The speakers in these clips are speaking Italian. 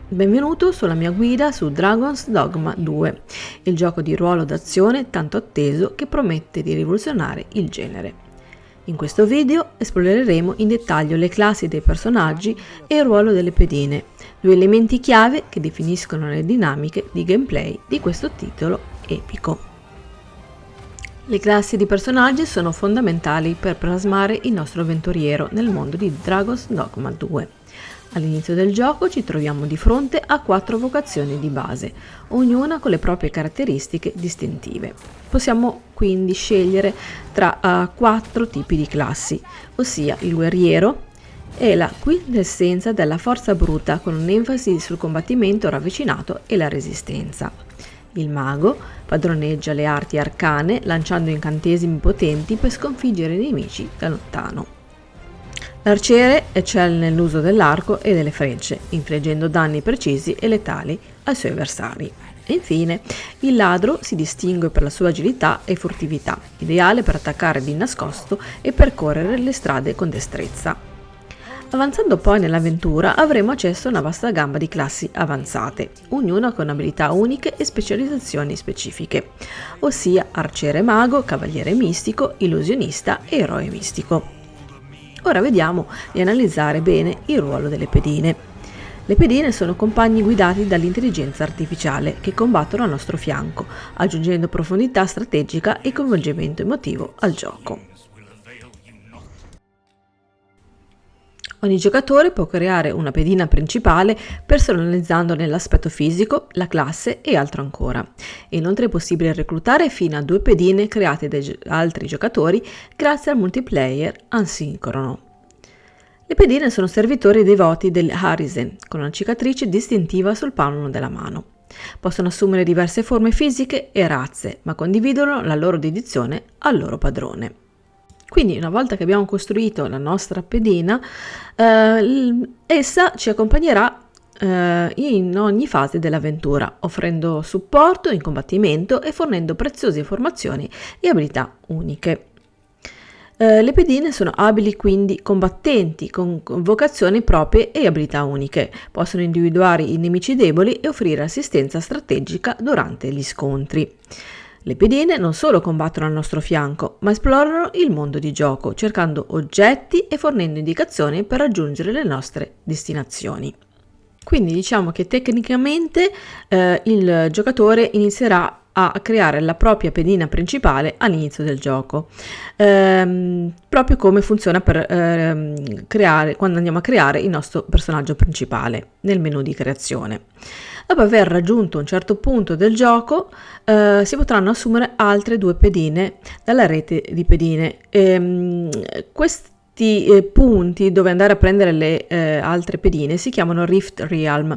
Benvenuto sulla mia guida su Dragon's Dogma 2, il gioco di ruolo d'azione tanto atteso che promette di rivoluzionare il genere. In questo video esploreremo in dettaglio le classi dei personaggi e il ruolo delle pedine, due elementi chiave che definiscono le dinamiche di gameplay di questo titolo epico. Le classi di personaggi sono fondamentali per plasmare il nostro avventuriero nel mondo di Dragon's Dogma 2. All'inizio del gioco ci troviamo di fronte a 4 vocazioni di base, ognuna con le proprie caratteristiche distintive. Possiamo quindi scegliere tra 4 tipi di classi, ossia il guerriero, è la quintessenza della forza bruta con un'enfasi sul combattimento ravvicinato e la resistenza. Il mago padroneggia le arti arcane lanciando incantesimi potenti per sconfiggere i nemici da lontano. L'arciere eccelle nell'uso dell'arco e delle frecce, infliggendo danni precisi e letali ai suoi avversari. E infine, il ladro si distingue per la sua agilità e furtività, ideale per attaccare di nascosto e percorrere le strade con destrezza. Avanzando poi nell'avventura avremo accesso a una vasta gamma di classi avanzate, ognuna con abilità uniche e specializzazioni specifiche, ossia arciere mago, cavaliere mistico, illusionista e eroe mistico. Ora vediamo di analizzare bene il ruolo delle pedine. Le pedine sono compagni guidati dall'intelligenza artificiale che combattono al nostro fianco, aggiungendo profondità strategica e coinvolgimento emotivo al gioco. Ogni giocatore può creare una pedina principale personalizzandone l'aspetto fisico, la classe e altro ancora. Inoltre è possibile reclutare fino a 2 pedine create dai altri giocatori grazie al multiplayer asincrono. Le pedine sono servitori devoti dell'Arisen, con una cicatrice distintiva sul palmo della mano. Possono assumere diverse forme fisiche e razze, ma condividono la loro dedizione al loro padrone. Quindi una volta che abbiamo costruito la nostra pedina, essa ci accompagnerà in ogni fase dell'avventura, offrendo supporto in combattimento e fornendo preziose informazioni e abilità uniche. Le pedine sono abili quindi combattenti con vocazioni proprie e abilità uniche, possono individuare i nemici deboli e offrire assistenza strategica durante gli scontri. Le pedine non solo combattono al nostro fianco, ma esplorano il mondo di gioco, cercando oggetti e fornendo indicazioni per raggiungere le nostre destinazioni. Quindi diciamo che tecnicamente il giocatore inizierà a creare la propria pedina principale all'inizio del gioco, proprio come funziona per creare quando andiamo a creare il nostro personaggio principale nel menu di creazione. Dopo aver raggiunto un certo punto del gioco si potranno assumere altre 2 pedine dalla rete di pedine. Questi punti dove andare a prendere le altre pedine si chiamano Rift Realm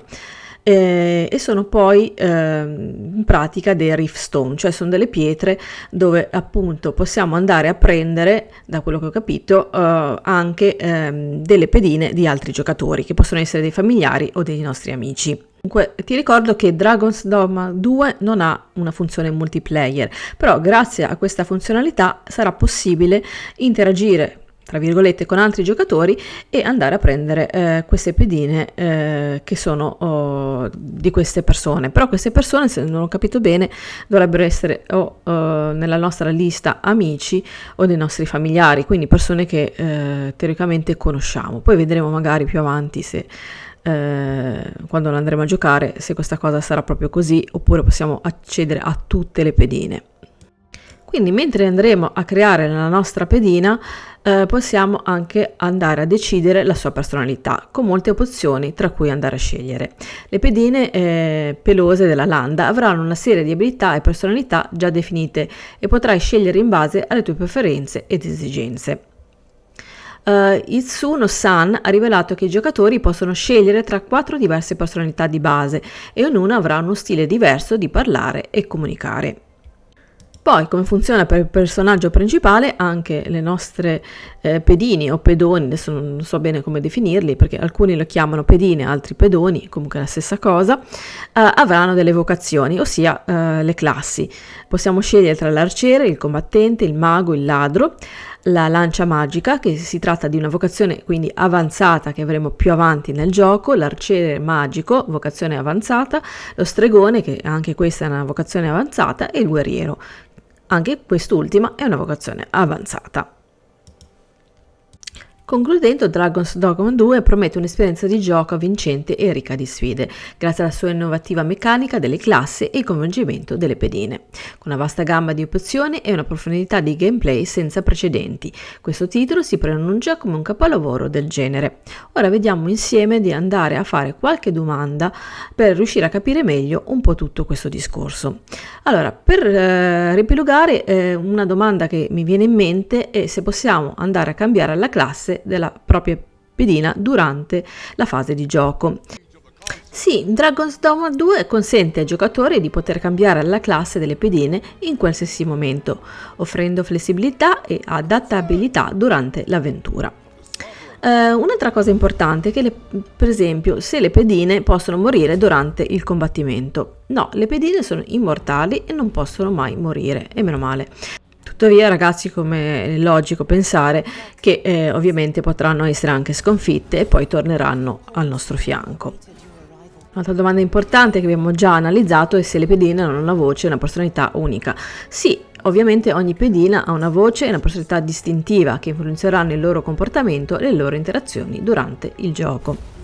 e sono poi in pratica dei Rift Stone, cioè sono delle pietre dove appunto possiamo andare a prendere, da quello che ho capito, anche delle pedine di altri giocatori che possono essere dei familiari o dei nostri amici. Comunque, ti ricordo che Dragon's Dogma 2 non ha una funzione multiplayer, però grazie a questa funzionalità sarà possibile interagire tra virgolette con altri giocatori e andare a prendere queste pedine che sono di queste persone. Però queste persone, se non ho capito bene, dovrebbero essere nella nostra lista amici o dei nostri familiari, quindi persone che teoricamente conosciamo. Poi vedremo magari più avanti se quando andremo a giocare se questa cosa sarà proprio così, oppure possiamo accedere a tutte le pedine. Quindi mentre andremo a creare la nostra pedina possiamo anche andare a decidere la sua personalità con molte opzioni tra cui andare a scegliere. Le pedine pelose della landa avranno una serie di abilità e personalità già definite e potrai scegliere in base alle tue preferenze ed esigenze. Itsuno-san ha rivelato che i giocatori possono scegliere tra 4 diverse personalità di base e ognuna avrà uno stile diverso di parlare e comunicare. Poi, come funziona per il personaggio principale, anche le nostre pedini o pedoni, adesso non so bene come definirli perché alcuni lo chiamano pedine, altri pedoni, comunque è la stessa cosa, avranno delle vocazioni, ossia le classi. Possiamo scegliere tra l'arciere, il combattente, il mago, il ladro. la lancia magica, che si tratta di una vocazione quindi avanzata che avremo più avanti nel gioco, l'arciere magico, vocazione avanzata, lo stregone, che anche questa è una vocazione avanzata, e il guerriero, anche quest'ultima è una vocazione avanzata. Concludendo, Dragon's Dogma 2 promette un'esperienza di gioco vincente e ricca di sfide, grazie alla sua innovativa meccanica delle classi e il coinvolgimento delle pedine. Con una vasta gamma di opzioni e una profondità di gameplay senza precedenti, questo titolo si preannuncia come un capolavoro del genere. Ora vediamo insieme di andare a fare qualche domanda per riuscire a capire meglio un po' tutto questo discorso. Allora, per riepilogare, una domanda che mi viene in mente è se possiamo andare a cambiare la classe della propria pedina durante la fase di gioco. Sì, Dragon's Dogma 2 consente ai giocatori di poter cambiare la classe delle pedine in qualsiasi momento, offrendo flessibilità e adattabilità durante l'avventura. Un'altra cosa importante è che per esempio se le pedine possono morire durante il combattimento. No, le pedine sono immortali e non possono mai morire, e meno male. Tuttavia, ragazzi, come è logico pensare che ovviamente potranno essere anche sconfitte e poi torneranno al nostro fianco. Un'altra domanda importante che abbiamo già analizzato è se le pedine hanno una voce e una personalità unica. Sì, ovviamente ogni pedina ha una voce e una personalità distintiva che influenzeranno il loro comportamento e le loro interazioni durante il gioco.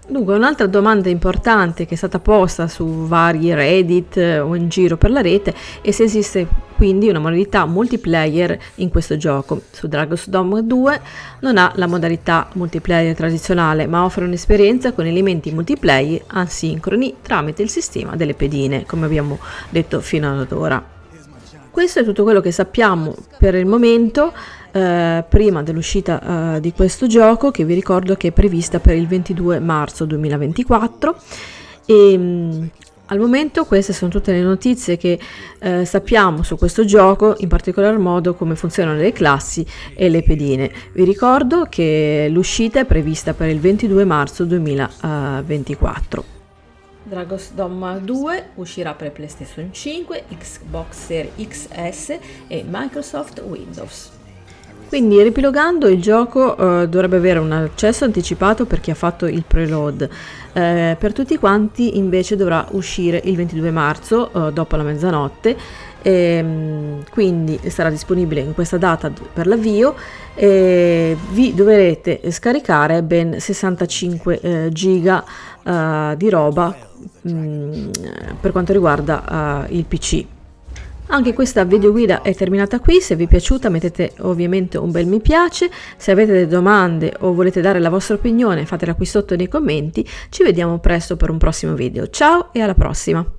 Dunque, un'altra domanda importante che è stata posta su vari Reddit o in giro per la rete è se esiste quindi una modalità multiplayer in questo gioco. Su Dragon's Dogma 2 non ha la modalità multiplayer tradizionale, ma offre un'esperienza con elementi multiplayer asincroni tramite il sistema delle pedine, come abbiamo detto fino ad ora. Questo è tutto quello che sappiamo per il momento. Prima dell'uscita di questo gioco, che vi ricordo che è prevista per il 22 marzo 2024, e al momento queste sono tutte le notizie che sappiamo su questo gioco, in particolar modo come funzionano le classi e le pedine. Vi ricordo che l'uscita è prevista per il 22 marzo 2024. Dragon's Dogma 2 uscirà per PlayStation 5, Xbox Series XS e Microsoft Windows. Quindi, ripilogando, il gioco dovrebbe avere un accesso anticipato per chi ha fatto il preload. Per tutti quanti invece dovrà uscire il 22 marzo dopo la mezzanotte, quindi sarà disponibile in questa data per l'avvio. Vi dovrete scaricare ben 65 giga di roba per quanto riguarda il PC. Anche questa videoguida è terminata qui. Se vi è piaciuta mettete ovviamente un bel mi piace, se avete delle domande o volete dare la vostra opinione fatela qui sotto nei commenti. Ci vediamo presto per un prossimo video. Ciao e alla prossima!